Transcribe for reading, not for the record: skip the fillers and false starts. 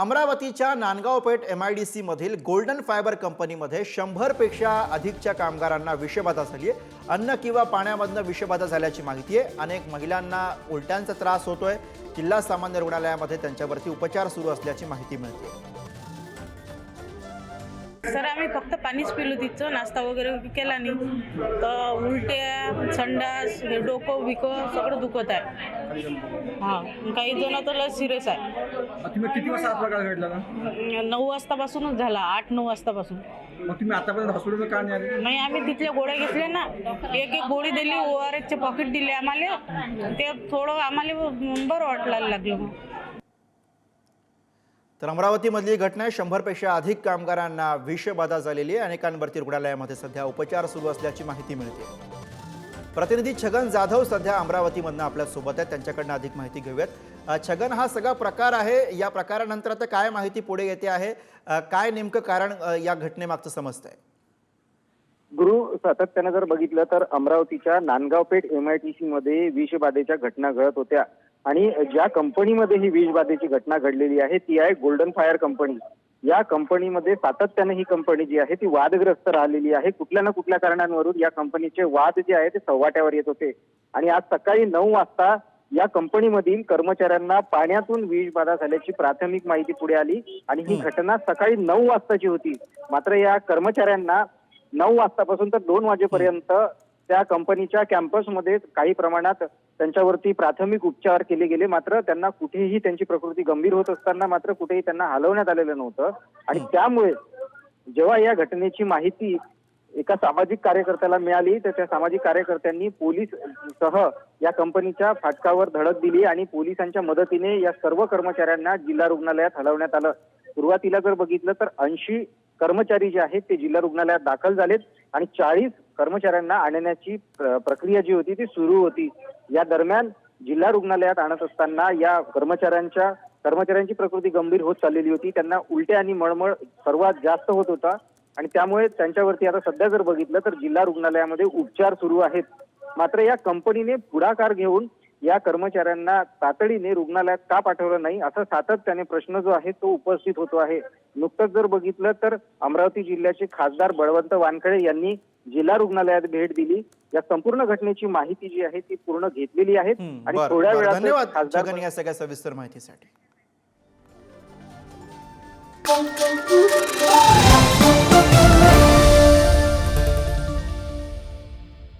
अमरावतीच्या नांदगाव पेठ MIDC मधील golden fibre कंपनीमध्ये 100 पेक्षा अधिकच्या कामगारांना विषबाधा झाली आहे। अन्न किंवा पाण्यामधून विषबाधा झाल्याची माहिती आहे। अनेक महिलांना उलट्यांचा त्रास होतोय। जिल्हा सामान्य रुग्णालयामध्ये त्यांच्यावरती उपचार सुरू असल्याची माहिती मिळते। सर आम्ही फक्त पाणीच पिलो, तिचं नाश्ता वगैरे केला नाही तर उलट्या संडास हे डोकं बिकं सगळं दुखत आहे। हां काही जण तर लय सिरियस आहे। तुम्ही किती वाजता प्रकार घडला? 9 वाजतापासूनच झाला, 8-9 वाजतापासून। मग तुम्ही आतापर्यंत हॉस्पिटलमध्ये का नाही आले? नाही आम्ही तिथल्या गोळ्या घेतल्या ना, एक गोळी दिली, ORS चे पॉकेट दिले आम्हाला, ते थोडं आम्हाला बरं वाटायला लागलं। तर अमरावतीमधली घटना आहे। 100 पेक्षा अधिक कामगारांना विषबाधा झालेली आहे। अनेकांवरती रुग्णालयामध्ये सध्या उपचार सुरू असल्याची माहिती मिळते। प्रतिनिधी छगन जाधव सध्या अमरावतीमधनं आपल्या सोबत आहेत, त्यांच्याकडनं अधिक माहिती घेऊयात। छगन, हा सगळा प्रकार आहे, या प्रकारानंतर आता काय माहिती पुढे येते आहे, काय नेमकं कारण या घटनेमागचं समजतंय? गुरु, सातत्यानं जर बघितलं तर अमरावतीच्या नांदगाव पेठ MIDC मध्ये विषबाधेच्या घटना घडत होत्या आणि ज्या कंपनीमध्ये ही विषबाधेची घटना घडलेली आहे ती आहे गोल्डन फायर कंपनी। या कंपनीमध्ये सातत्याने ही कंपनी जी आहे ती वादग्रस्त राहिलेली आहे। कुठल्या ना कुठल्या कारणांवरून या कंपनीचे वाद जे आहे ते चव्हाट्यावर येत होते आणि आज सकाळी 9 वाजता या कंपनीमधील कर्मचाऱ्यांना पाण्यातून विषबाधा झाल्याची प्राथमिक माहिती पुढे आली आणि ही घटना सकाळी 9 वाजताची होती। मात्र या कर्मचाऱ्यांना 9 वाजतापासून तर 2 वाजेपर्यंत त्या कंपनीच्या कॅम्पसमध्ये काही प्रमाणात त्यांच्यावरती प्राथमिक उपचार केले गेले, मात्र त्यांना कुठेही त्यांची प्रकृती गंभीर होत असताना मात्र कुठेही त्यांना हलवण्यात आलेलं नव्हतं। आणि त्यामुळे जेव्हा या घटनेची माहिती एका सामाजिक कार्यकर्त्याला मिळाली तर त्या सामाजिक कार्यकर्त्यांनी पोलीस सह या कंपनीच्या फाटकावर धडक दिली आणि पोलिसांच्या मदतीने या सर्व कर्मचाऱ्यांना जिल्हा रुग्णालयात हलवण्यात आलं। सुरुवातीला जर बघितलं तर 80 कर्मचारी जे आहेत ते जिल्हा रुग्णालयात दाखल झालेत आणि 40 कर्मचाऱ्यांना आणण्याची प्रक्रिया जी होती ती सुरू होती। या दरम्यान जिल्हा रुग्णालयात आणत असताना या कर्मचाऱ्यांची प्रकृती गंभीर होत चाललेली होती। त्यांना उलट्या आणि मळमळ सर्वात जास्त होत होता आणि त्यामुळे त्यांच्यावरती आता सध्या जर बघितलं तर जिल्हा रुग्णालयामध्ये उपचार सुरू आहेत। मात्र या कंपनीने पुढाकार घेऊन या कर्मचाऱ्यांना तातडीने रुग्णालयात का पाठवलं नाही असा सातत्याने प्रश्न जो आहे तो उपस्थित होतो आहे। नुकतंच जर बघितलं तर अमरावती जिल्ह्याचे खासदार बळवंत वानखडे यांनी जिल्हा रुग्णालयात भेट दिली। या संपूर्ण घटनेची माहिती जी आहे ती पूर्ण घेतलेली आहे आणि थोड्या वेळात धन्यवाद छगन या सगळ्या सविस्तर माहितीसाठी।